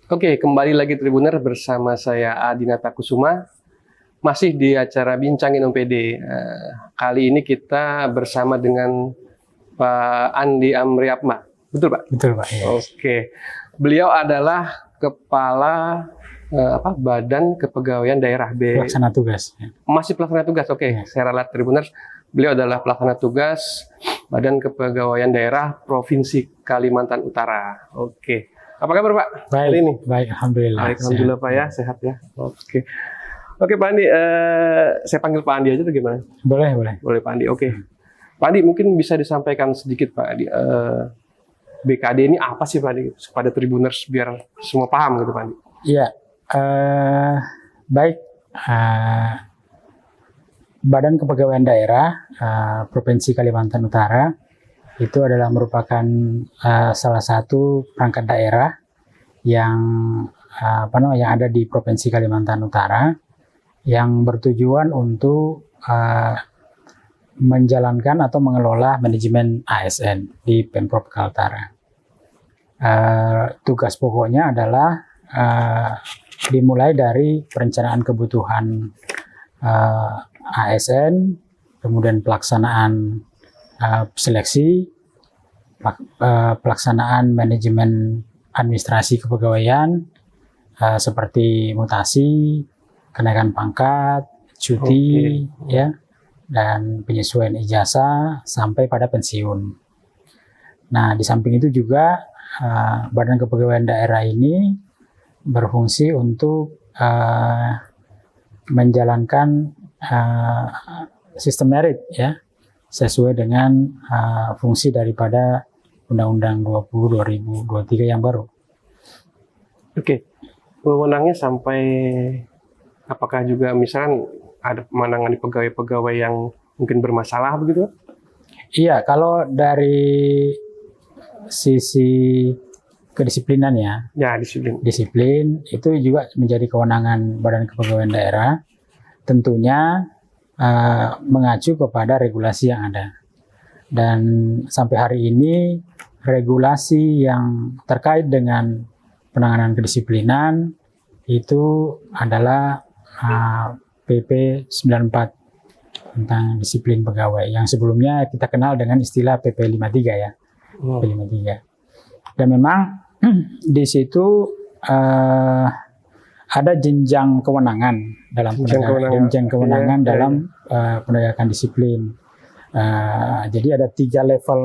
Oke, kembali lagi Tribuner bersama saya Adinata Kusuma, masih di acara Bincangin OPD. Kali ini kita bersama dengan Pak Andi Amriapma, betul Pak? Betul Pak. Ya. Oke, beliau adalah Kepala Badan Kepegawaian Daerah Pelaksana tugas. Ya. Masih pelaksana tugas, oke. Ya. Saya ralat Tribuners, beliau adalah pelaksana tugas Badan Kepegawaian Daerah Provinsi Kalimantan Utara. Oke. Apa kabar Pak? Baik, hari ini? Baik, alhamdulillah. Baik, alhamdulillah Pak ya, sehat ya. Oke. Oke Pak Andi, saya panggil Pak Andi aja tuh gimana? Boleh, boleh. Boleh Pak Andi, oke. Pak Andi mungkin bisa disampaikan sedikit Pak Andi, BKD ini apa sih Pak Andi? Kepada Tribuners biar semua paham gitu Pak Andi. Iya, baik. Badan Kepegawaian Daerah Provinsi Kalimantan Utara itu adalah merupakan salah satu perangkat daerah yang yang ada di Provinsi Kalimantan Utara yang bertujuan untuk menjalankan atau mengelola manajemen ASN di Pemprov Kaltara. Tugas pokoknya adalah dimulai dari perencanaan kebutuhan ASN, kemudian pelaksanaan seleksi, pelaksanaan manajemen administrasi kepegawaian seperti mutasi, kenaikan pangkat, cuti, ya, dan penyesuaian ijazah sampai pada pensiun. Nah, di samping itu juga Badan Kepegawaian Daerah ini berfungsi untuk menjalankan sistem merit, ya, sesuai dengan fungsi daripada Undang-Undang 20 2023 yang baru. Oke, wewenangnya sampai apakah juga misalkan ada menangani pegawai-pegawai yang mungkin bermasalah begitu? Iya, kalau dari sisi kedisiplinan ya, disiplin itu juga menjadi kewenangan Badan Kepegawaian Daerah, tentunya mengacu kepada regulasi yang ada. Dan sampai hari ini regulasi yang terkait dengan penanganan kedisiplinan itu adalah PP 94 tentang disiplin pegawai, yang sebelumnya kita kenal dengan istilah PP 53 ya. PP 53. Dan memang di situ ada jenjang kewenangan dalam penegakan dalam penegakan disiplin. Jadi ada 3 level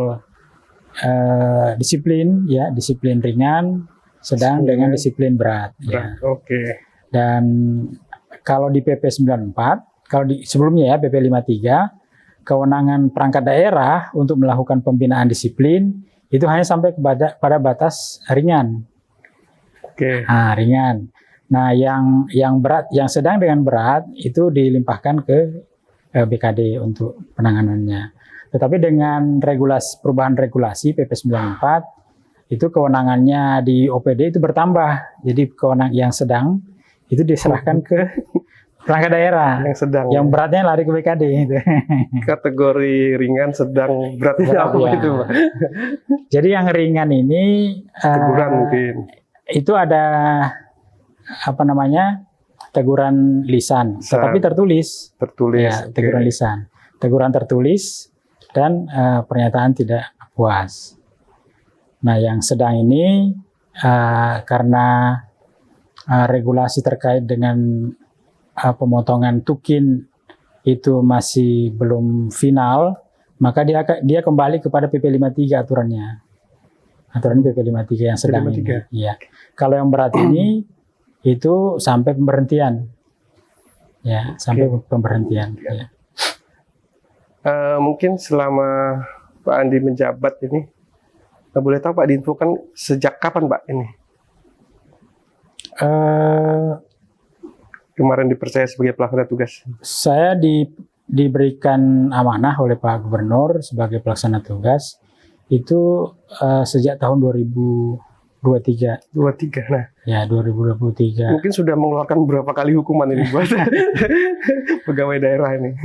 disiplin, ya, disiplin ringan, sedang dengan disiplin berat. Ya. Oke. Dan kalau di PP 94, kalau sebelumnya ya PP 53, kewenangan perangkat daerah untuk melakukan pembinaan disiplin itu hanya sampai pada batas ringan. Oke. Nah, ringan. Nah, yang berat, yang sedang dengan berat itu dilimpahkan ke BKD untuk penanganannya. Tetapi dengan perubahan regulasi PP 94 itu kewenangannya di OPD itu bertambah. Jadi kewenangan yang sedang itu diserahkan ke perangkat daerah. Yang beratnya lari ke BKD. Gitu. Kategori ringan, sedang, berat apa itu Pak? Jadi yang ringan ini teguran mungkin. Itu ada teguran lisan, tetapi tertulis. Ya, teguran lisan, teguran tertulis, dan pernyataan tidak puas. Nah, yang sedang ini karena regulasi terkait dengan pemotongan tukin itu masih belum final, maka dia kembali kepada PP 53 aturannya. Aturan PP 53 yang sedang ini. Ya. Kalau yang berat ini itu sampai pemberhentian. Ya, sampai pemberhentian. Ya. Mungkin selama Pak Andi menjabat ini, boleh tahu Pak diinfokan sejak kapan Pak ini? Kemarin dipercaya sebagai pelaksana tugas. Saya diberikan amanah oleh Pak Gubernur sebagai pelaksana tugas itu sejak tahun 2023. Nah. Ya, 2023. Mungkin sudah mengeluarkan berapa kali hukuman ini buat pegawai daerah ini?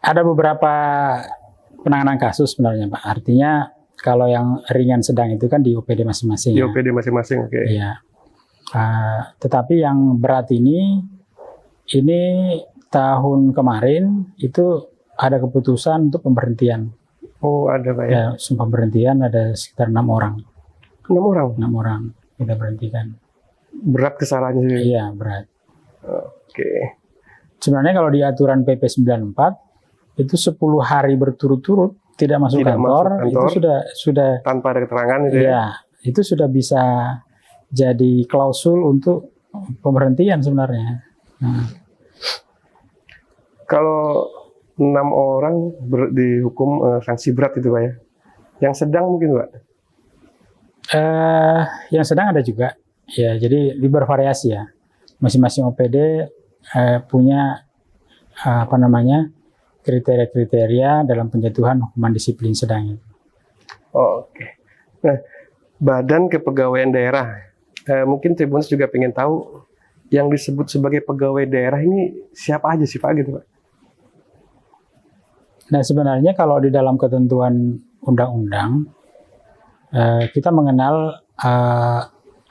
Ada beberapa penanganan kasus sebenarnya Pak. Artinya Kalau yang ringan sedang itu kan di OPD masing-masing. Di ya. OPD masing-masing, oke. Iya. Tetapi yang berat ini tahun kemarin itu ada keputusan untuk pemberhentian. Oh, ada Pak ya? Ya, pemberhentian ada sekitar 6 orang. 6 orang? 6 orang kita berhentikan. Berat kesalahannya sih? Iya, berat. Oke. Sebenarnya kalau di aturan PP 94 itu 10 hari berturut-turut tidak masuk kantor, itu sudah tanpa ada keterangan itu ya? Iya, itu sudah bisa jadi klausul untuk pemberhentian sebenarnya. Kalau 6 orang dihukum sanksi berat itu Pak ya? Yang sedang mungkin Pak? Yang sedang ada juga. Ya, jadi bervariasi ya. Masing-masing OPD punya kriteria-kriteria dalam penjatuhan hukuman disiplin sedang. Oke. Nah, Badan Kepegawaian Daerah, mungkin Tribuners juga pengen tahu yang disebut sebagai pegawai daerah ini siapa aja sih Pak gitu Pak? Nah, sebenarnya kalau di dalam ketentuan undang-undang kita mengenal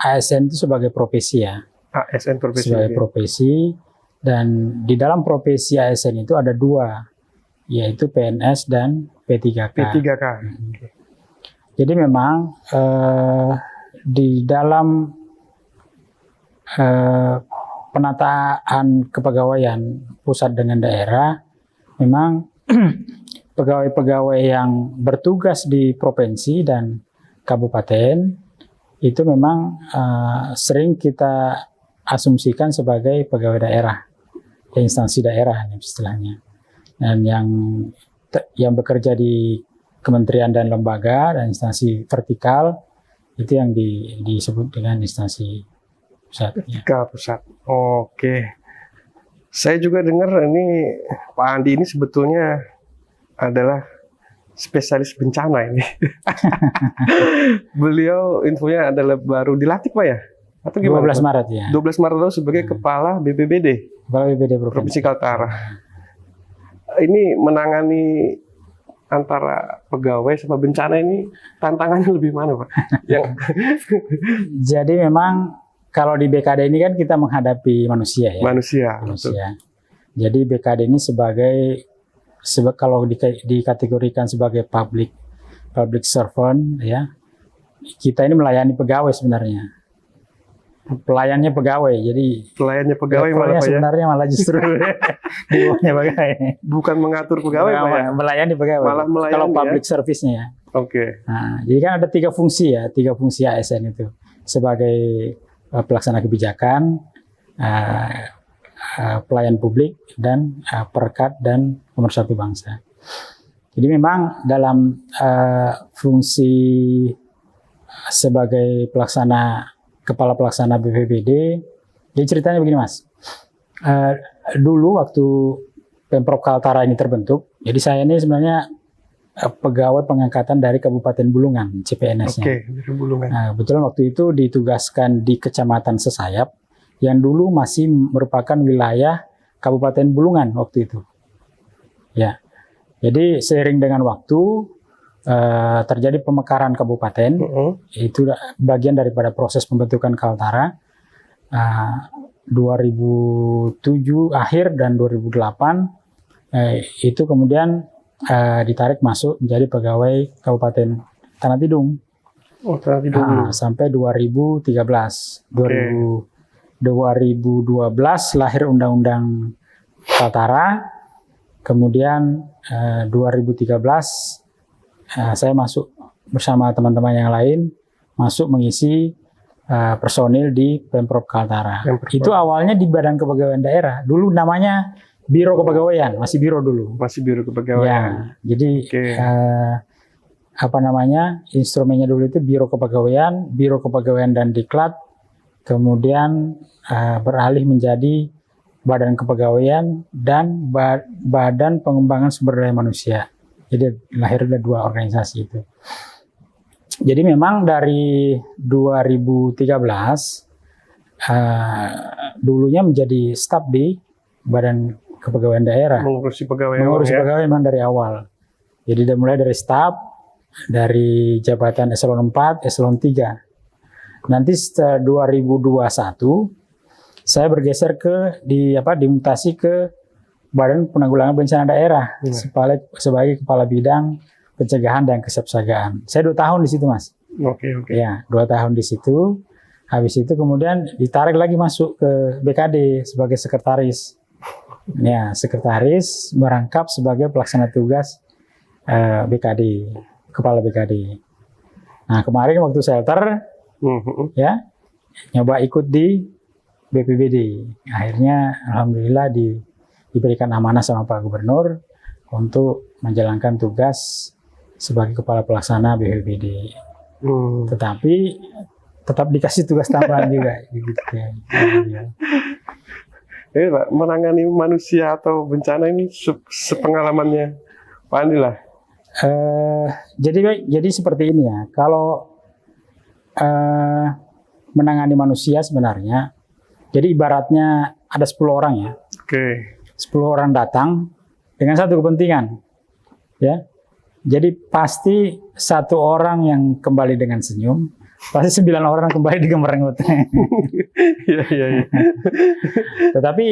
ASN itu sebagai profesi ya. ASN profesi. Sebagai profesi, dan di dalam profesi ASN itu ada 2, yaitu PNS dan P3K. P3K. Jadi memang di dalam penataan kepegawaian pusat dengan daerah, memang pegawai-pegawai yang bertugas di provinsi dan kabupaten itu memang sering kita asumsikan sebagai pegawai daerah, instansi daerah istilahnya. Dan yang bekerja di kementerian dan lembaga dan instansi vertikal itu yang disebut dengan instansi pusat. Vertikal pusat. Oke. Saya juga dengar ini Pak Andi ini sebetulnya adalah spesialis bencana ini. Beliau infonya adalah baru dilantik Pak ya? Atau gimana? 12 Maret ya. 12 Maret lalu sebagai Kepala BPBD. Kepala BPBD Provinsi Kaltara. Ini menangani antara pegawai sama bencana ini tantangannya lebih mana Pak? Jadi memang kalau di BKD ini kan kita menghadapi manusia ya. Manusia. Jadi BKD ini kalau dikategorikan sebagai public servant ya, kita ini melayani pegawai sebenarnya. Pelayannya pegawai, jadi pelayannya pegawai malah Pak ya? Sebenarnya malah justru di bawahnya pegawai. Bukan mengatur pegawai Pak ya? Melayani pegawai. Malah melayani kalau public service-nya ya. Oke. Nah, jadi kan ada 3 fungsi ya, 3 fungsi ASN itu sebagai pelaksana kebijakan, pelayan publik, dan perekat dan pemersatu bangsa. Jadi memang dalam fungsi sebagai kepala pelaksana BPBD, jadi ceritanya begini Mas. Dulu waktu Pemprov Kaltara ini terbentuk, jadi saya ini sebenarnya pegawai pengangkatan dari Kabupaten Bulungan, CPNS-nya. Oke, dari Bulungan. Nah, kebetulan waktu itu ditugaskan di Kecamatan Sesayap, yang dulu masih merupakan wilayah Kabupaten Bulungan waktu itu. Ya, jadi seiring dengan waktu terjadi pemekaran kabupaten, itu bagian daripada proses pembentukan Kaltara. 2007 akhir dan 2008 itu kemudian ditarik masuk menjadi pegawai Kabupaten Tanah Tidung. Oh, Tanah Tidung. Sampai 2013. 2012 lahir Undang-Undang Kaltara. Kemudian 2013 saya masuk bersama teman-teman yang lain masuk mengisi personil di Pemprov Kaltara. Itu awalnya di Badan Kepegawaian Daerah. Dulu namanya Biro Kepegawaian, masih biro dulu. Masih Biro Kepegawaian. Ya, jadi instrumennya dulu itu Biro Kepegawaian dan Diklat, kemudian beralih menjadi Badan Kepegawaian dan Badan Pengembangan Sumber Daya Manusia. Jadi lahir ada 2 organisasi itu. Jadi memang dari 2013 dulunya menjadi staf di Badan Kepegawaian Daerah. Mengurusi pegawai. Pegawai memang dari awal. Jadi mulai dari staf, dari jabatan eselon 4, eselon 3. Nanti setelah 2021 saya bergeser dimutasi ke Badan Penanggulangan Bencana Daerah sebagai kepala bidang pencegahan dan kesiapsiagaan. Saya 2 tahun di situ, Mas. Oke. Ya, 2 tahun di situ. Habis itu kemudian ditarik lagi masuk ke BKD sebagai sekretaris. Ya, sekretaris merangkap sebagai pelaksana tugas BKD, kepala BKD. Nah, kemarin waktu shelter, ya, nyoba ikut di BPBD. Akhirnya alhamdulillah diberikan amanah sama Pak Gubernur untuk menjalankan tugas sebagai kepala pelaksana BPBD. Tetapi tetap dikasih tugas tambahan juga gitu ya. Pak, menangani manusia atau bencana ini sepengalamannya Pak Andi lah. Jadi seperti ini ya. Kalau menangani manusia sebenarnya, jadi ibaratnya ada 10 orang ya. Oke. 10 orang datang dengan satu kepentingan, ya. Jadi pasti 1 orang yang kembali dengan senyum, pasti 9 orang kembali dengan merengut. Iya. Tetapi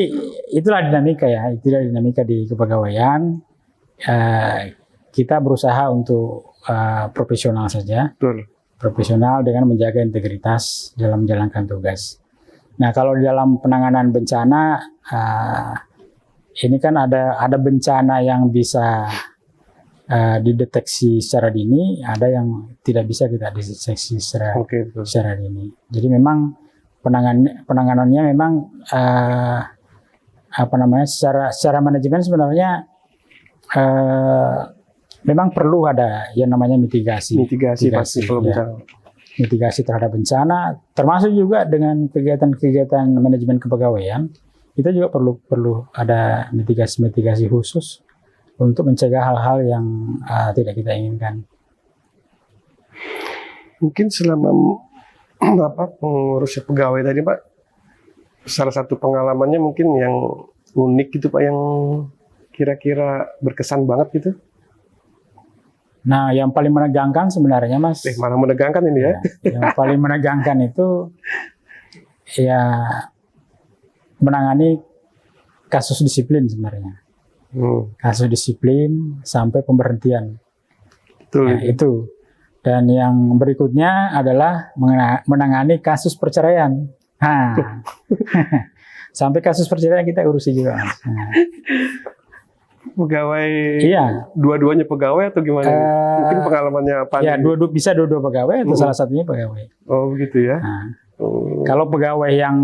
itulah dinamika ya, itulah dinamika di kepegawaian. Kita berusaha untuk profesional saja. Betul. Profesional dengan menjaga integritas dalam menjalankan tugas. Nah, kalau di dalam penanganan bencana, ini kan ada bencana yang bisa dideteksi secara dini, ada yang tidak bisa kita deteksi secara dini. Jadi memang penanganannya memang secara manajemen sebenarnya memang perlu ada yang namanya mitigasi pasti perlu bencana. Mitigasi terhadap bencana, termasuk juga dengan kegiatan-kegiatan manajemen kepegawaian, kita juga perlu ada mitigasi khusus untuk mencegah hal-hal yang tidak kita inginkan. Mungkin selama pengurus pegawai tadi Pak, salah satu pengalamannya mungkin yang unik gitu Pak, yang kira-kira berkesan banget gitu. Nah, yang paling menegangkan sebenarnya, Mas. Malah menegangkan ini ya. Yang paling menegangkan itu ya menangani kasus disiplin sebenarnya. Kasus disiplin sampai pemberhentian. Betul. Nah, itu. Dan yang berikutnya adalah menangani kasus perceraian. Nah, sampai kasus perceraian kita urusi juga, Mas. Nah. Pegawai, iya. Dua-duanya pegawai atau gimana? Mungkin pengalamannya apa? Ya, bisa dua pegawai atau salah satunya pegawai. Oh, begitu ya. Nah, kalau pegawai yang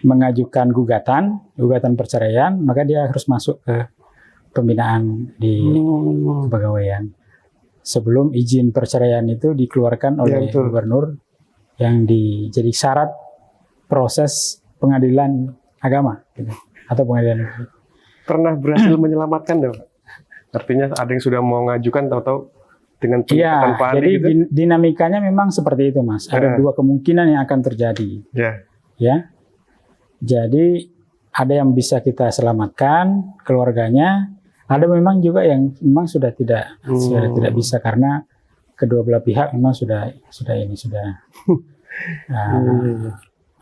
mengajukan gugatan perceraian, maka dia harus masuk ke pembinaan di kepegawaian. Sebelum izin perceraian itu dikeluarkan oleh gubernur yang jadi syarat proses pengadilan agama gitu, atau pengadilan. Pernah berhasil menyelamatkan dong? Artinya ada yang sudah mau ngajukan tahu-tahu dengan penyekatan Pak Andi jadi gitu? Dinamikanya memang seperti itu, Mas. Ada 2 kemungkinan yang akan terjadi. Ya. Jadi ada yang bisa kita selamatkan keluarganya, ada memang juga yang memang sudah tidak bisa karena kedua belah pihak memang sudah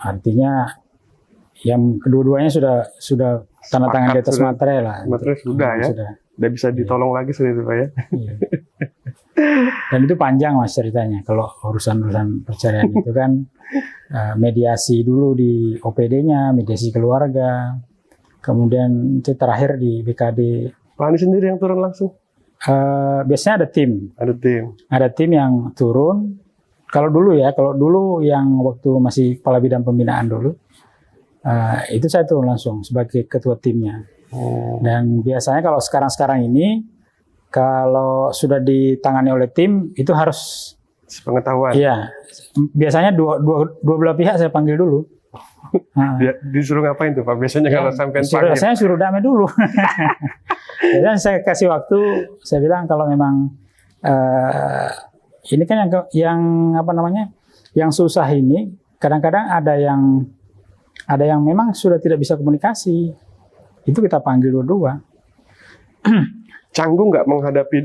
artinya yang kedua-duanya sudah tanda tangan di atas materai lah. Materai sudah ya. Sudah bisa ditolong lagi sudah itu Pak ya. Iya. Dan itu panjang Mas ceritanya. Kalau urusan perceraian itu kan mediasi dulu di OPD-nya, mediasi keluarga. Kemudian itu terakhir di BKD. Pak Andi sendiri yang turun langsung? Biasanya ada tim. Ada tim yang turun. Kalau dulu yang waktu masih kepala bidang pembinaan dulu, itu saya turun langsung sebagai ketua timnya. Dan biasanya kalau sekarang ini, kalau sudah ditangani oleh tim, itu harus sepengetahuan. Iya, biasanya dua belah pihak saya panggil dulu. Disuruh ngapain tuh Pak? Biasanya kalau sampai panggil? Saya suruh damai dulu. Biasanya saya kasih waktu, saya bilang kalau memang ini kan yang susah ini, kadang-kadang ada yang memang sudah tidak bisa komunikasi, itu kita panggil dua-dua. Canggung nggak menghadapi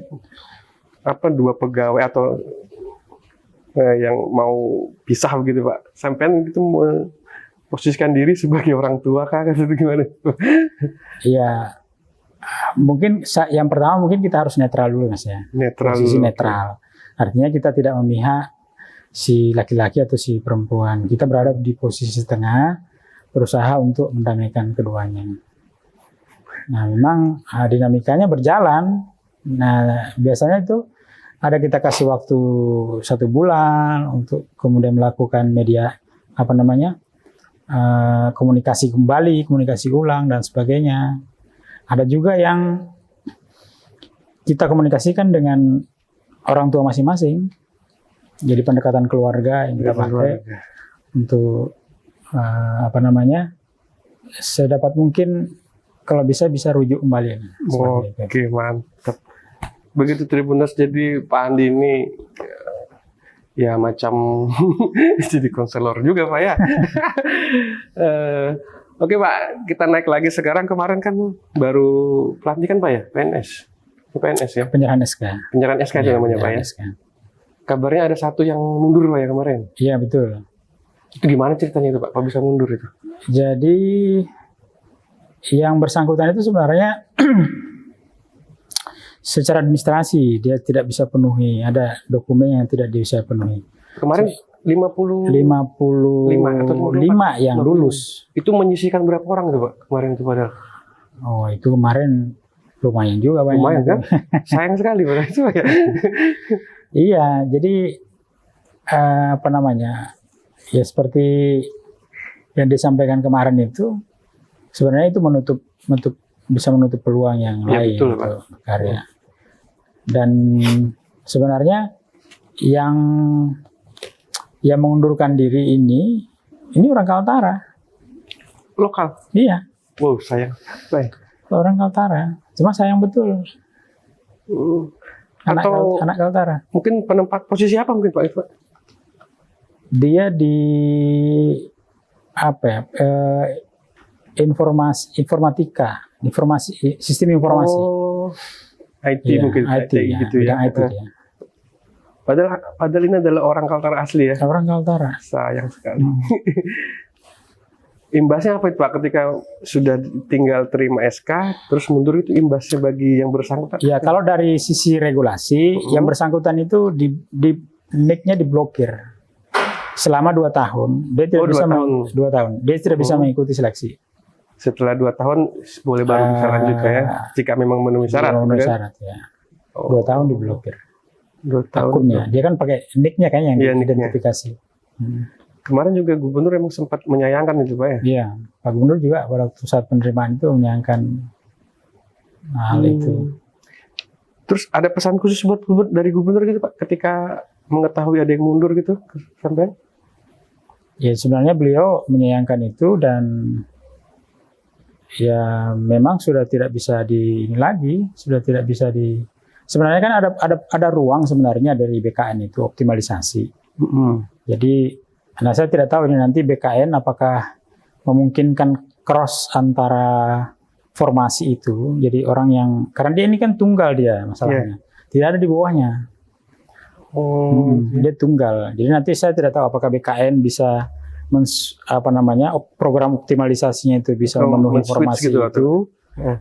dua pegawai atau yang mau pisah begitu Pak, sampean itu memposisikan diri sebagai orang tua kah, itu gimana? Iya, mungkin yang pertama mungkin kita harus netral dulu Mas ya. Posisi netral. Artinya kita tidak memihak si laki-laki atau si perempuan. Kita berada di posisi tengah, berusaha untuk mendamaikan keduanya. Nah, memang dinamikanya berjalan. Nah, biasanya itu ada kita kasih waktu 1 bulan untuk kemudian melakukan komunikasi kembali, komunikasi ulang dan sebagainya. Ada juga yang kita komunikasikan dengan orang tua masing-masing. Jadi pendekatan keluarga yang kita pakai untuk sedapat mungkin kalau bisa rujuk kembali. Oke, mantap. Begitu Tribuners, jadi Pak Andi ini ya macam jadi konselor juga Pak ya. Oke Pak, kita naik lagi sekarang. Kemarin kan baru pelantikan Pak ya, PNS ya. Penyerahan SK. Penyerahan SK itu namanya Pak ya. SK. Kabarnya ada 1 yang mundur Pak ya kemarin. Iya betul. Itu gimana ceritanya itu Pak? Kok bisa mundur itu? Jadi yang bersangkutan itu sebenarnya secara administrasi dia tidak bisa penuhi, ada dokumen yang tidak bisa penuhi. Kemarin 55 yang lulus. Itu menyisihkan berapa orang itu Pak kemarin itu padahal? Oh, itu kemarin lumayan juga banyak. Lumayan kan? Sayang sekali Pak itu ya. Iya, jadi ya seperti yang disampaikan kemarin itu sebenarnya itu bisa menutup peluang yang lain betul, untuk karya. Dan sebenarnya yang mengundurkan diri ini orang Kaltara. Lokal? Iya. Wow, sayang. Orang Kaltara. Cuma sayang betul. Anak Kaltara. Mungkin penempat posisi apa mungkin Pak? Dia di sistem informasi. IT ya, mungkin IT ya, gitu ya. IT ya. Padahal ini adalah orang Kaltara asli ya. Orang Kaltara. Sayang sekali. Imbasnya apa itu Pak ketika sudah tinggal terima SK terus mundur, itu imbasnya bagi yang bersangkutan? Ya kalau dari sisi regulasi yang bersangkutan itu di NIK-nya diblokir selama 2 tahun. Dia tidak bisa 2 tahun. Dia tidak bisa mengikuti seleksi. Setelah 2 tahun boleh baru bisa lanjut ya, jika memang memenuhi syarat. Memenuhi syarat ya. 2 tahun diblokir. 2 tahun. Akunnya. Dia kan pakai NIK-nya kayaknya yang identifikasi. Kemarin juga Gubernur emang sempat menyayangkan itu Pak ya? Iya, Pak Gubernur juga pada saat penerimaan itu menyayangkan hal itu. Terus ada pesan khusus dari Gubernur gitu Pak ketika mengetahui ada yang mundur gitu sampai? Ya sebenarnya beliau menyayangkan itu dan ya memang sudah tidak bisa sebenarnya kan ada ruang sebenarnya dari BKN itu optimalisasi. Jadi saya tidak tahu ini nanti BKN apakah memungkinkan cross antara formasi itu, jadi orang yang karena dia ini kan tunggal dia masalahnya, tidak ada di bawahnya. Dia tunggal. Jadi nanti saya tidak tahu apakah BKN bisa program optimalisasinya itu bisa memenuhi formasi gitu, itu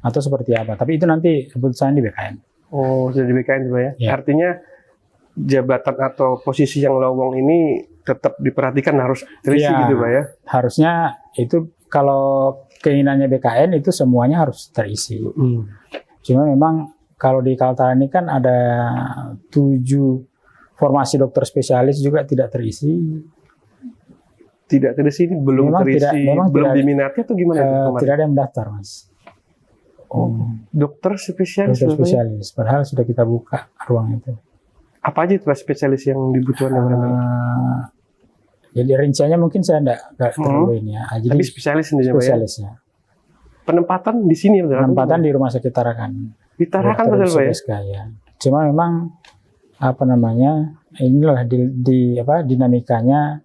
atau seperti apa. Tapi itu nanti keputusan di BKN. Oh, jadi BKN Pak ya? Ya. Artinya jabatan atau posisi yang lowong ini tetap diperhatikan harus terisi gitu Pak ya? Harusnya itu kalau keinginannya BKN itu semuanya harus terisi. Cuma memang kalau di Kaltara ini kan ada 7 formasi dokter spesialis juga tidak terisi. Tidak terisi ini belum memang terisi, belum diminati atau gimana? Tidak ada yang mendaftar Mas. Dokter spesialis. Dokter spesialis. Padahal sudah kita buka ruang itu. Apa aja itu Pak spesialis yang dibutuhkan? Jadi rinciannya mungkin saya enggak terlalu ini ya. Jadi tapi spesialis sendiri spesialisnya. Ya? Penempatan di sini penempatan di Rumah Sakit Tarakan. Di Tarakan betul Pak ya? Cuma memang inilah dinamikanya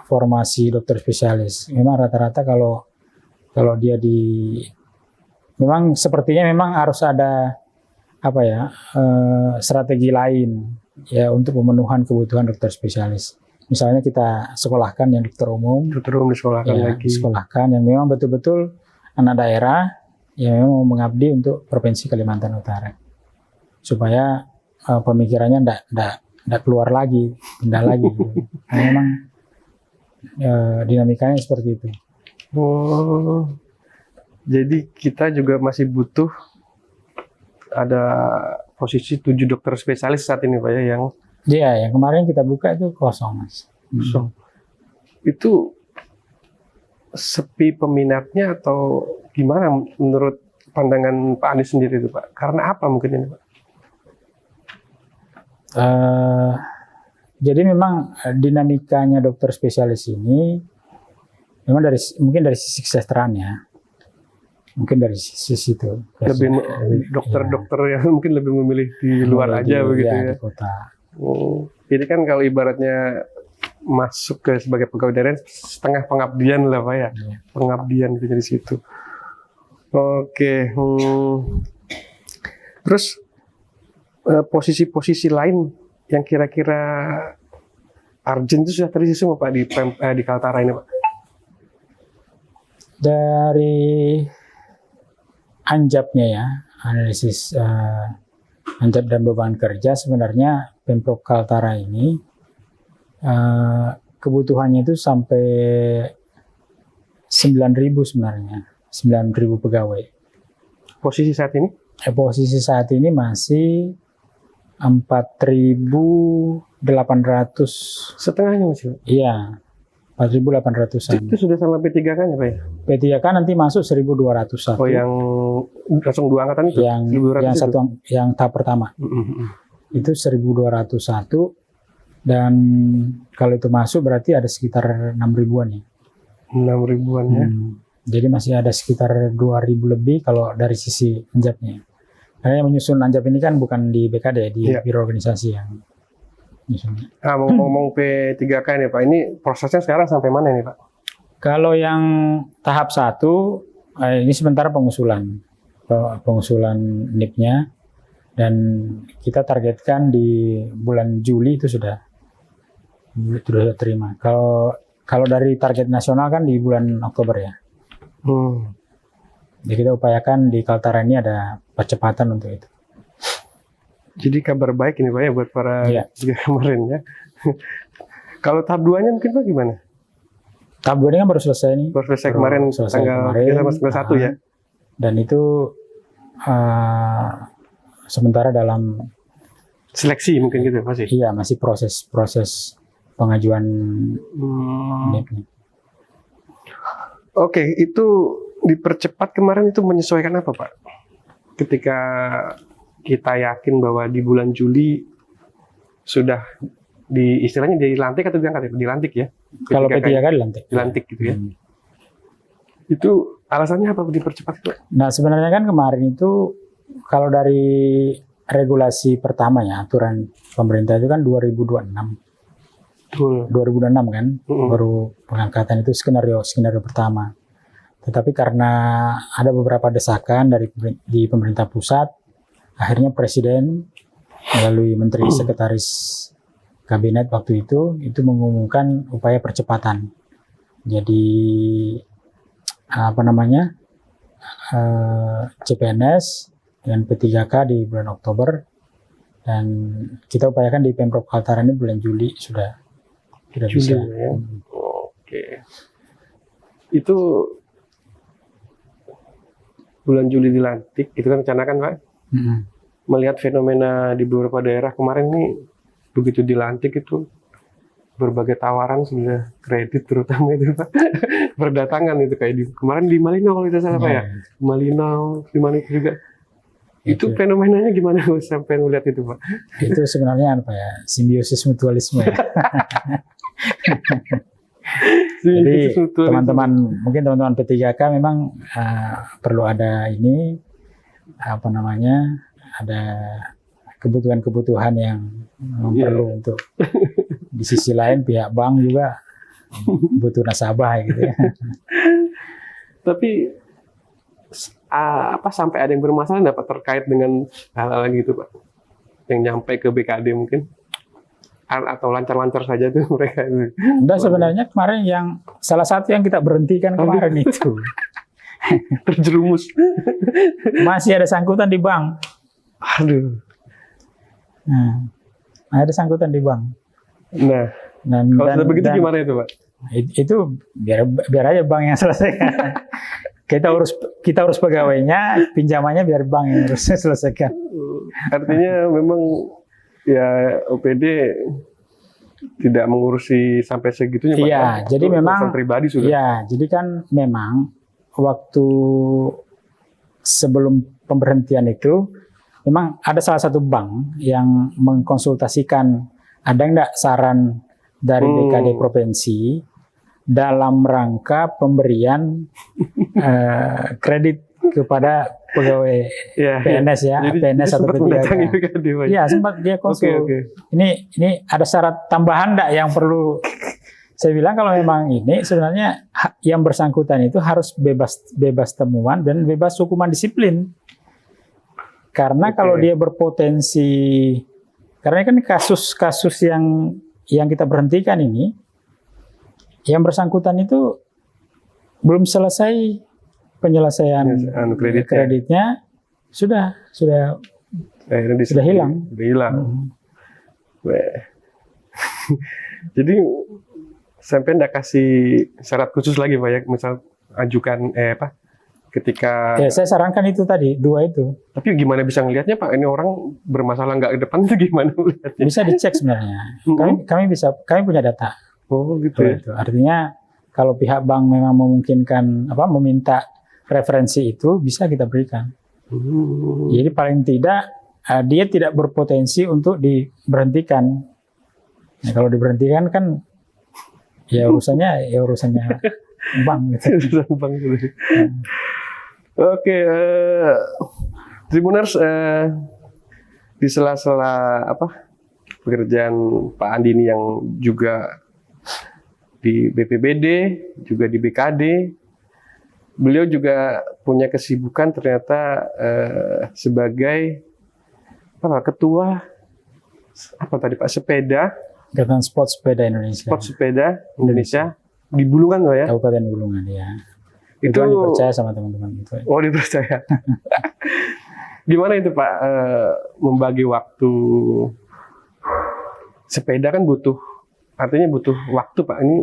formasi dokter spesialis. Memang rata-rata kalau dia memang sepertinya memang harus ada strategi lain ya untuk pemenuhan kebutuhan dokter spesialis. Misalnya kita sekolahkan yang dokter umum disekolahkan ya, lagi. Sekolahkan yang memang betul-betul anak daerah yang memang mau mengabdi untuk Provinsi Kalimantan Utara. Supaya pemikirannya enggak keluar lagi, pindah lagi. Nah, memang dinamikanya seperti itu. Oh. Jadi kita juga masih butuh ada posisi 7 dokter spesialis saat ini Pak ya yang Iya, yang kemarin kita buka itu kosong, Mas. kosong. Itu sepi peminatnya atau gimana menurut pandangan Pak Andi sendiri itu Pak? Karena apa mungkin ini Pak? Jadi memang dinamikanya dokter spesialis ini memang mungkin dari sisi kesejahteraan ya. Mungkin dari sisi itu. Dokter-dokter yang mungkin lebih memilih di luar aja begitu ya. Di kota. Oh, ini kan kalau ibaratnya masuk ke sebagai pegawai daerah setengah pengabdian lah Pak ya. Pengabdian gitu dari situ. Oke. Terus posisi-posisi lain yang kira-kira urgent itu sudah terisi semua Pak di Kaltara ini Pak? Dari anjapnya ya, analisis anjap dan beban kerja, sebenarnya Pemprov Kaltara ini kebutuhannya itu sampai 9.000 sebenarnya, 9.000 pegawai. Posisi saat ini? Posisi saat ini masih 4.800. Setengahnya masih? Iya, 4.800-an. Itu sudah sama P3K-nya Pak ya? P3K nanti masuk 1.201. Oh, yang langsung 2 angkatan itu? Yang tahap pertama. Itu 1.201. Dan kalau itu masuk berarti ada sekitar 6.000-an ya. 6.000-an ya. Jadi masih ada sekitar 2.000 lebih kalau dari sisi anjapnya. Karena yang menyusun anjap ini kan bukan di BKD, di biro organisasi yang menyusun. Ngomong P3K nih Pak, ini prosesnya sekarang sampai mana nih Pak? Kalau yang tahap 1, ini sementara pengusulan NIP-nya, dan kita targetkan di bulan Juli itu sudah terima. Kalau dari target nasional kan di bulan Oktober ya. Jadi kita upayakan di Kaltara ini ada percepatan untuk itu. Jadi kabar baik ini Pak ya buat para kemarin ya. Kalau tahap 2-nya mungkin Pak gimana? Tahap 2 ini kan baru selesai nih. Baru selesai kemarin tanggal 1 ya. Dan itu sementara dalam seleksi mungkin gitu masih. Iya, masih proses pengajuan NIP-nya. Oke, itu dipercepat kemarin itu menyesuaikan apa Pak? Ketika kita yakin bahwa di bulan Juli sudah istilahnya dilantik atau diangkat ya? Dilantik ya? Kalau P3K dilantik. Dilantik gitu ya. Itu alasannya apa dipercepat itu? Nah sebenarnya kan kemarin itu kalau dari regulasi pertama ya, aturan pemerintah itu kan 2026. 2026 kan, baru pengangkatan itu skenario pertama. Tetapi karena ada beberapa desakan di pemerintah pusat, akhirnya Presiden melalui Menteri Sekretaris Kabinet waktu itu mengumumkan upaya percepatan. Jadi CPNS dan P3K di bulan Oktober, dan kita upayakan di Pemprov Kaltara ini bulan Juli sudah bisa. Ya. Oke. Itu bulan Juli dilantik, itu kan rencana kan Pak? Melihat fenomena di beberapa daerah kemarin nih, begitu dilantik itu berbagai tawaran sudah kredit terutama itu Pak, berdatangan itu kayak kemarin di Malino kalau tidak salah Pak ya? Malino, di mana juga. Itu fenomenanya gimana sampai melihat itu Pak? Itu sebenarnya apa ya? Simbiosis mutualisme ya. Jadi mungkin teman-teman P3K memang perlu ada ada kebutuhan-kebutuhan yang perlu untuk di sisi lain pihak bank juga butuh nasabah gitu ya. Tapi sampai ada yang bermasalah dapat terkait dengan hal-hal gitu Pak? Yang nyampe ke BKD mungkin? Atau lancar-lancar saja tuh mereka? Enggak, sebenarnya kemarin yang salah satu yang kita berhentikan kemarin itu. Terjerumus. Masih ada sangkutan di bank. Aduh. Nah, ada sangkutan di bank. Nah, kalau sudah begitu gimana itu Pak? Itu biar aja bank yang selesaikan. kita urus pegawainya, pinjamannya biar bank yang harus selesaikan. Artinya memang ya OPD tidak mengurusi sampai segitunya Pak. Iya, jadi memang pribadi sudah. Iya, jadi kan memang waktu sebelum pemberhentian itu memang ada salah satu bank yang mengkonsultasikan ada enggak saran dari BKD provinsi dalam rangka pemberian kredit kepada pegawai PNS ya, jadi PNS atau P3K. Iya, sempat dia konsul. Ini ada syarat tambahan enggak yang perlu. Saya bilang kalau memang ini sebenarnya yang bersangkutan itu harus bebas temuan dan bebas hukuman disiplin. Karena kalau dia berpotensi, karena kan kasus-kasus yang kita berhentikan ini, yang bersangkutan itu belum selesai penyelesaian kreditnya, sudah hilang. Jadi sampai enggak kasih syarat khusus lagi Pak ya, misal ajukan ketika saya sarankan itu tadi, 2 itu. Tapi gimana bisa ngelihatnya Pak, ini orang bermasalah nggak ke depan itu gimana melihatnya? Bisa dicek sebenarnya. Kami punya data. Oh gitu ya. Itu. Artinya kalau pihak bank memang memungkinkan meminta referensi itu bisa kita berikan. Jadi paling tidak dia tidak berpotensi untuk diberhentikan. Nah, kalau diberhentikan kan ya urusannya bank gitu. Bank gitu. Oke, Tribuners, di sela-sela pekerjaan Pak Andi ini yang juga di BPBD, juga di BKD, beliau juga punya kesibukan ternyata sebagai ketua sepeda. Ikatan Sport Sepeda Indonesia. Sport Sepeda Indonesia di Bulungan Pak ya? Kabupaten Bulungan ya. Itu dipercaya sama teman-teman itu. Oh, dipercaya. Gimana itu Pak membagi waktu? Sepeda kan artinya butuh waktu Pak. Ini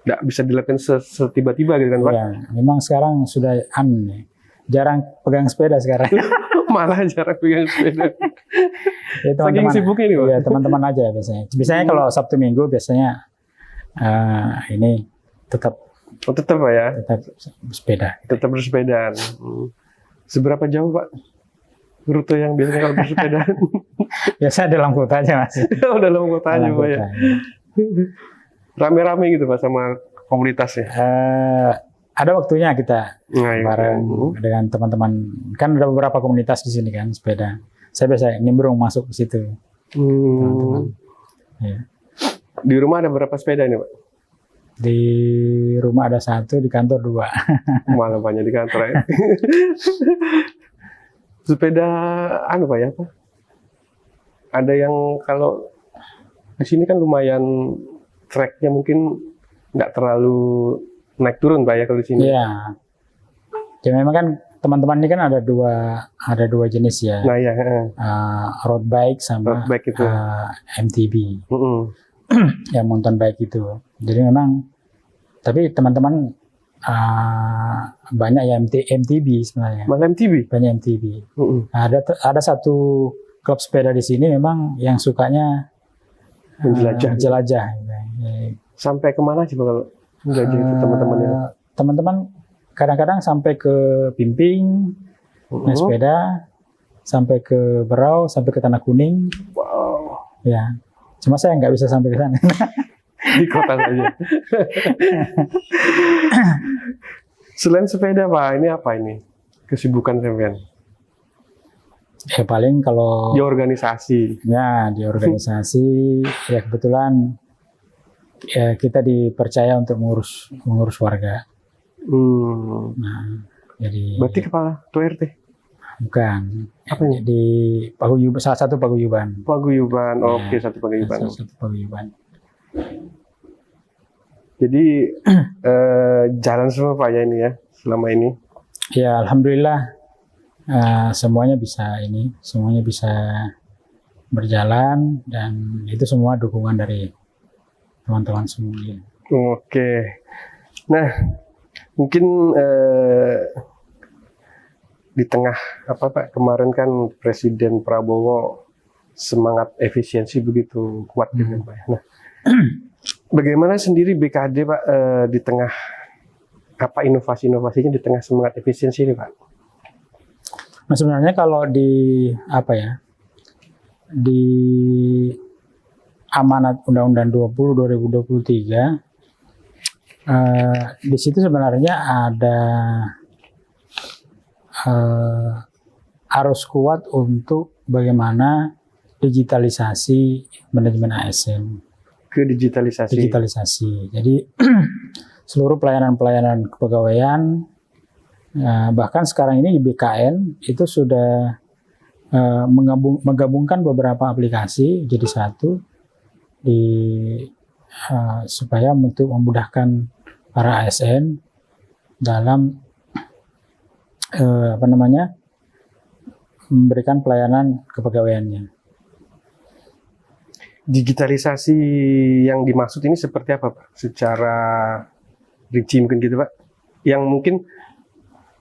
nggak bisa dilakukan setiba-tiba gitu kan Pak? Ya, memang sekarang sudah jarang pegang sepeda sekarang. Malah jarang pegang sepeda. Ya, saking sibuknya nih Pak? Ya, teman-teman aja biasanya. Biasanya kalau Sabtu Minggu biasanya ini tetap Pak ya? Tetap bersepeda. Tetap bersepeda. Seberapa jauh Pak rute yang biasanya kalau bersepeda? Biasa dalam kota aja Mas. Oh, dalam kota aja Pak ya? Rame-rame gitu Pak sama komunitasnya? Ada waktunya kita bareng dengan teman-teman. Kan ada beberapa komunitas di sini kan sepeda. Saya biasa nimbrung masuk ke situ. Ya. Di rumah ada berapa sepeda ini Pak? Di rumah ada 1, di kantor 2. Malah banyak di kantor ya. Sepeda Pak ya? Ada yang kalau di sini kan lumayan tracknya mungkin nggak terlalu naik turun Pak ya kalau di sini. Iya. Jadi memang kan teman-teman ini kan ada dua jenis ya. Nah ya. Road bike sama itu. MTB. Yang mountain bike itu. Jadi memang, tapi teman-teman banyak ya MTB sebenarnya. Malah MTB? Banyak MTB. Ada satu klub sepeda di sini memang yang sukanya menjelajah. Sampai kemana sih kalau menjelajah itu teman-temannya? Teman-teman kadang-kadang sampai ke Pimping, naik sepeda, sampai ke Berau, sampai ke Tanah Kuning. Wow. Ya. Cuma saya nggak bisa sampai ke sana. Di kota saja. Selain sepeda Pak, ini apa ini? Kesibukan sampean? Ya paling kalau di organisasi. Ya, di organisasi ya kebetulan ya kita dipercaya untuk mengurus warga. Nah, Jadi Berarti kepala ketua RT? bukan. Apanya? Di paguyuban, salah satu paguyuban. Paguyuban. Ya, Oke, satu paguyuban. Salah satu paguyuban. Jadi jalan semua Pak ya ini ya selama ini. Ya, alhamdulillah semuanya bisa berjalan, dan itu semua dukungan dari teman-teman semua. Oke. Nah, mungkin di tengah apa Pak, kemarin kan Presiden Prabowo semangat efisiensi begitu kuat gitu Pak. Nah, bagaimana sendiri BKD Pak di tengah apa inovasi-inovasinya di tengah semangat efisiensi ini Pak? Nah, sebenarnya kalau di amanat Undang-Undang 20 2023 di situ sebenarnya ada harus kuat untuk bagaimana digitalisasi manajemen ASN. Ke digitalisasi. Jadi seluruh pelayanan-pelayanan kepegawaian, bahkan sekarang ini di BKN itu sudah menggabungkan beberapa aplikasi jadi satu supaya untuk memudahkan para ASN dalam memberikan pelayanan kepegawaiannya. Digitalisasi yang dimaksud ini seperti apa Pak? Secara rinci mungkin gitu Pak? Yang mungkin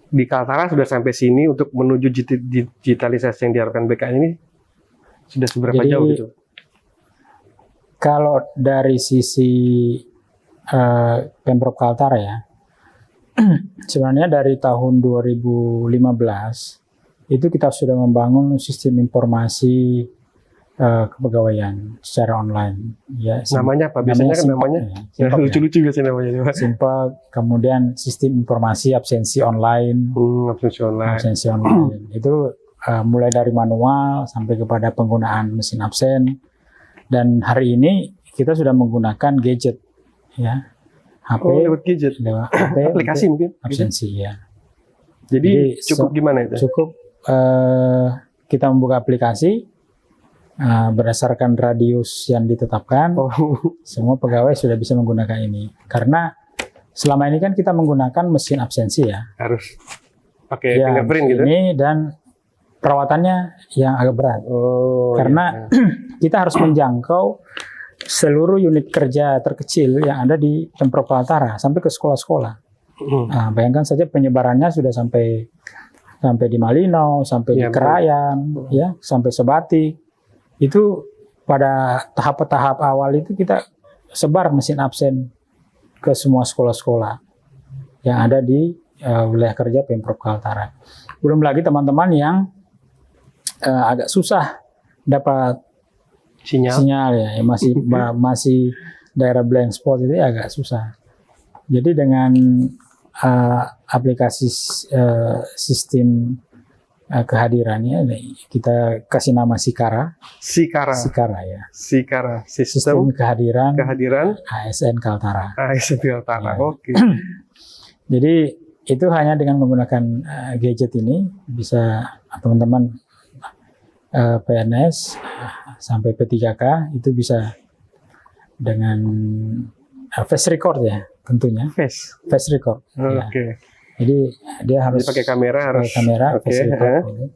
di Kaltara sudah sampai sini untuk menuju digitalisasi yang diharapkan BKN ini sudah seberapa jauh gitu? Kalau dari sisi Pemprov Kaltara ya, sebenarnya dari tahun 2015 itu kita sudah membangun sistem informasi kepegawaian secara online. Ya, namanya apa? Biasanya kan namanya lucu-lucu biasanya namanya. Simple, kemudian sistem informasi absensi online. Absensi online. Itu mulai dari manual sampai kepada penggunaan mesin absen. Dan hari ini kita sudah menggunakan gadget, ya. HP, lewat gadget. Lewat HP, aplikasi mungkin. Absensi ya. Jadi cukup gimana itu? Cukup kita membuka aplikasi. Berdasarkan radius yang ditetapkan, semua pegawai sudah bisa menggunakan ini. Karena selama ini kan kita menggunakan mesin absensi ya. Harus pakai fingerprint gitu. Ini dan perawatannya yang agak berat. Karena kita harus menjangkau seluruh unit kerja terkecil yang ada di Pemprov Kaltara sampai ke sekolah-sekolah. Nah, bayangkan saja penyebarannya sudah sampai di Malino, sampai di Kerayan, ya, sampai Sebatik. Itu pada tahap-tahap awal itu kita sebar mesin absen ke semua sekolah-sekolah yang ada di wilayah kerja Pemprov Kaltara. Belum lagi teman-teman yang agak susah dapat sinyal ya, masih daerah blank spot itu agak susah. Jadi dengan aplikasi sistem kehadirannya kita kasih nama Sikara ya. Sikara, sistem kehadiran ASN Kaltara. ASN Kaltara. Ya. Oke. Jadi itu hanya dengan menggunakan gadget ini bisa teman-teman PNS sampai P3K itu bisa dengan face record ya tentunya. Face record. Oke. Ya. Jadi dia harus pakai kamera, face record,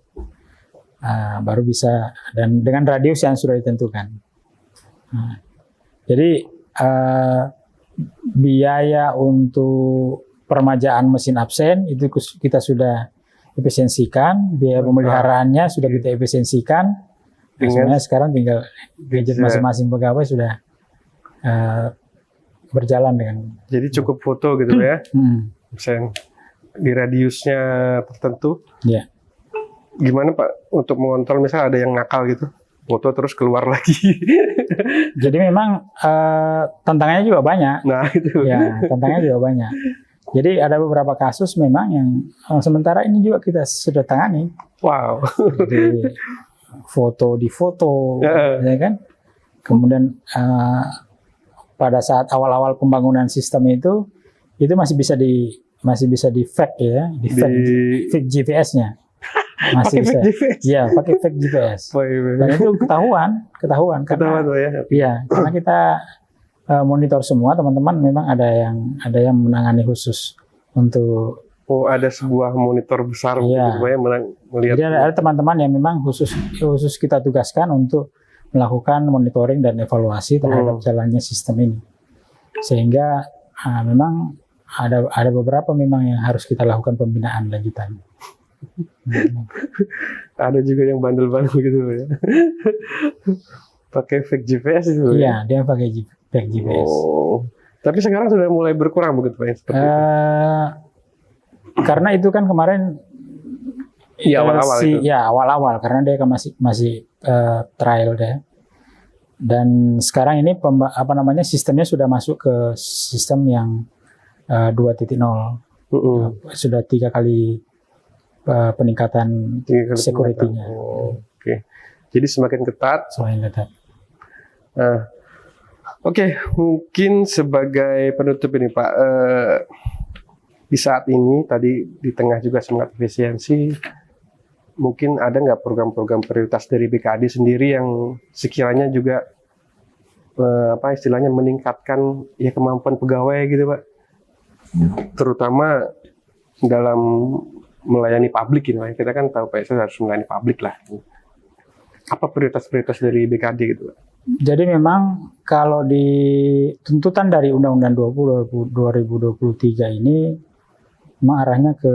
baru bisa, dan dengan radius yang sudah ditentukan. Jadi biaya untuk permajaan mesin absen itu kita sudah efisiensikan, biaya pemeliharaannya sudah kita efisiensikan. Sebenarnya sekarang tinggal gadget masing-masing pegawai sudah berjalan dengan. Jadi cukup foto gitu ya, absen di radiusnya tertentu. Ya. Gimana Pak untuk mengontrol misalnya ada yang nakal gitu, foto terus keluar lagi. Jadi memang tantangannya juga banyak. Nah itu. Ya, tantangannya juga banyak. Jadi ada beberapa kasus memang yang sementara ini juga kita sudah tangani. Wow. Jadi foto di foto, ya kan. Kemudian pada saat awal-awal pembangunan sistem itu masih bisa masih bisa di fake ya, di fake GPS-nya. Masih pakai bisa. fake GPS. Iya, pakai fake GPS. Dan itu ketahuan karena ya. iya, karena kita monitor semua teman-teman, memang ada yang menangani khusus untuk ada sebuah monitor besar iya. supaya melihat. Jadi ada teman-teman yang memang khusus kita tugaskan untuk melakukan monitoring dan evaluasi terhadap jalannya sistem ini. Sehingga memang ada beberapa memang yang harus kita lakukan pembinaan lanjutan. Ada juga yang bandel-bandel gitu ya. Pakai fake GPS itu. Iya, dia pakai fake GPS. Tapi sekarang sudah mulai berkurang begitu Pak? Seperti itu. Karena itu kan kemarin awal-awal karena dia kan masih trial deh. Dan sekarang ini sistemnya sudah masuk ke sistem yang 2.0. Sudah 3 kali peningkatan security-nya. Oke. Jadi semakin ketat. Oke, mungkin sebagai penutup ini Pak, di saat ini tadi di tengah juga semangat efisiensi, mungkin ada nggak program-program prioritas dari BKAD sendiri yang sekiranya juga istilahnya meningkatkan ya kemampuan pegawai gitu Pak, terutama dalam melayani publik ini Pak. Kita kan tahu PSS harus melayani publik lah. Apa prioritas-prioritas dari BKAD gitu Pak? Jadi memang kalau di tuntutan dari Undang-Undang 2023 ini memang arahnya ke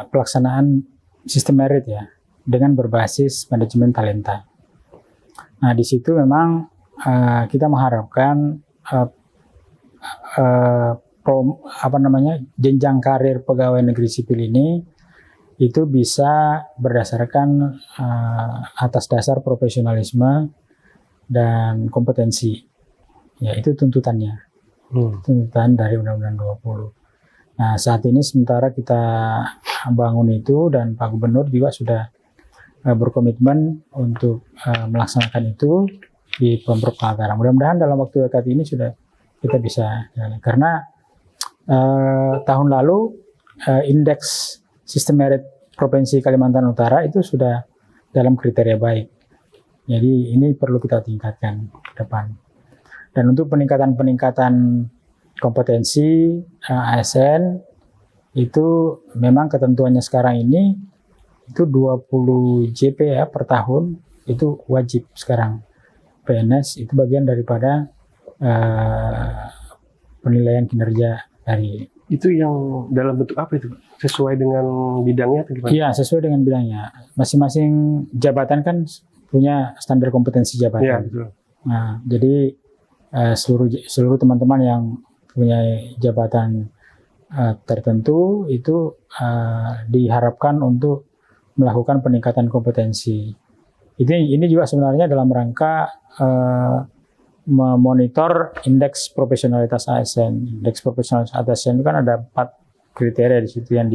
pelaksanaan sistem merit ya, dengan berbasis manajemen talenta. Nah di situ memang kita mengharapkan jenjang karir pegawai negeri sipil ini itu bisa berdasarkan atas dasar profesionalisme dan kompetensi. Ya itu tuntutannya. Tuntutan dari Undang-Undang 20. Nah saat ini sementara kita bangun itu dan Pak Gubernur juga sudah berkomitmen untuk melaksanakan itu di Pemprov Kaltara. Mudah-mudahan dalam waktu dekat ini sudah kita bisa jalan. Karena tahun lalu indeks sistem merit Provinsi Kalimantan Utara itu sudah dalam kriteria baik. Jadi ini perlu kita tingkatkan ke depan. Dan untuk peningkatan kompetensi ASN itu memang ketentuannya sekarang ini itu 20 JP ya per tahun itu wajib sekarang. PNS itu bagian daripada penilaian kinerja dari itu yang dalam bentuk apa itu? Sesuai dengan bidangnya atau gimana? Iya, sesuai dengan bidangnya. Masing-masing jabatan kan punya standar kompetensi jabatan. Iya, betul. Nah, jadi seluruh teman-teman yang punya jabatan tertentu itu diharapkan untuk melakukan peningkatan kompetensi. Ini juga sebenarnya dalam rangka memonitor indeks profesionalitas ASN. Indeks profesionalitas ASN itu kan ada 4 kriteria di situ yang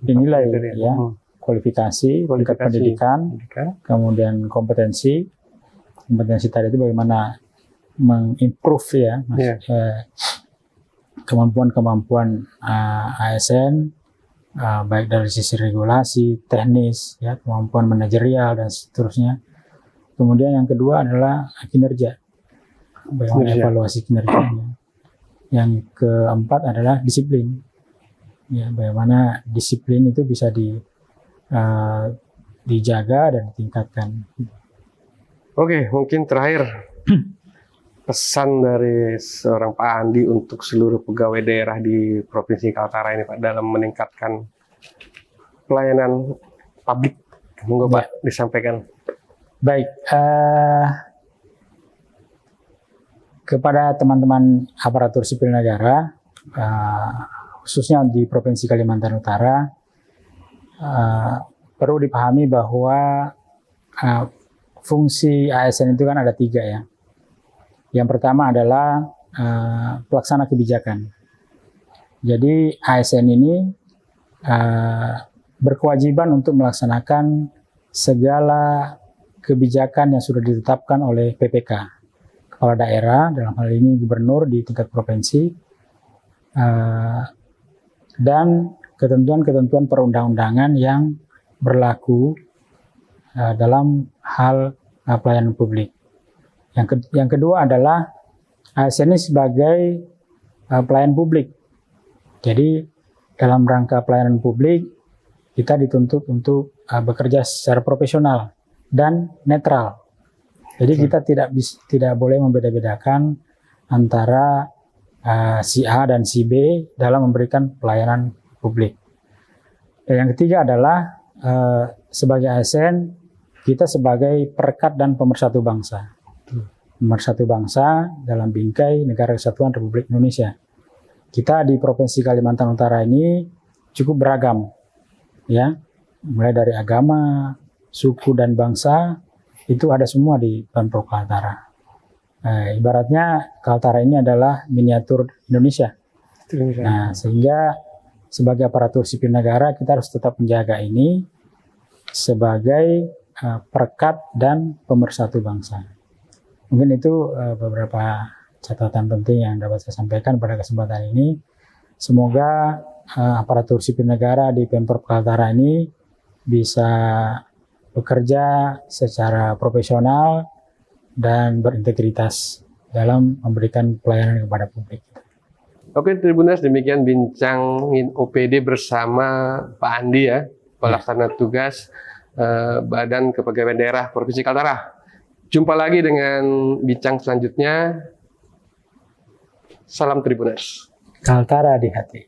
dinilai ya. Kualifikasi, tingkat pendidikan, kemudian kompetensi. Kompetensi tadi itu bagaimana mengimprove ya, kemampuan ASN, baik dari sisi regulasi, teknis, ya, kemampuan manajerial dan seterusnya. Kemudian yang kedua adalah kinerja, bagaimana evaluasi kinerjanya. Yang keempat adalah disiplin, ya, bagaimana disiplin itu bisa dijaga dan ditingkatkan. Oke, mungkin terakhir pesan dari seorang Pak Andi untuk seluruh pegawai daerah di Provinsi Kaltara ini Pak dalam meningkatkan pelayanan publik. Monggo Pak disampaikan. Baik, kepada teman-teman aparatur sipil negara, khususnya di Provinsi Kalimantan Utara, perlu dipahami bahwa fungsi ASN itu kan ada 3 ya. Yang pertama adalah pelaksana kebijakan. Jadi ASN ini berkewajiban untuk melaksanakan segala kebijakan yang sudah ditetapkan oleh PPK, kepala daerah, dalam hal ini gubernur di tingkat provinsi, dan ketentuan-ketentuan perundang-undangan yang berlaku dalam hal pelayanan publik. Yang kedua adalah ASN ini sebagai pelayan publik. Jadi dalam rangka pelayanan publik kita dituntut untuk bekerja secara profesional dan netral. Jadi kita tidak boleh membeda-bedakan antara si A dan si B dalam memberikan pelayanan publik. Dan yang ketiga adalah sebagai ASN kita sebagai perekat dan pemersatu bangsa. Pemersatu bangsa dalam bingkai Negara Kesatuan Republik Indonesia. Kita di Provinsi Kalimantan Utara ini cukup beragam, ya, mulai dari agama, suku dan bangsa itu ada semua di Pemprov Kaltara. Ibaratnya Kaltara ini adalah miniatur Indonesia. Nah, sehingga sebagai aparatur sipil negara kita harus tetap menjaga ini sebagai perekat dan pemersatu bangsa. Mungkin itu beberapa catatan penting yang dapat saya sampaikan pada kesempatan ini. Semoga aparatur sipil negara di Pemprov Kaltara ini bisa bekerja secara profesional dan berintegritas dalam memberikan pelayanan kepada publik. Oke, Tribuners, demikian bincangin OPD bersama Pak Andi ya, pelaksana tugas Badan Kepegawaian Daerah Provinsi Kaltara. Jumpa lagi dengan bincang selanjutnya. Salam Tribuners. Kaltara di hati.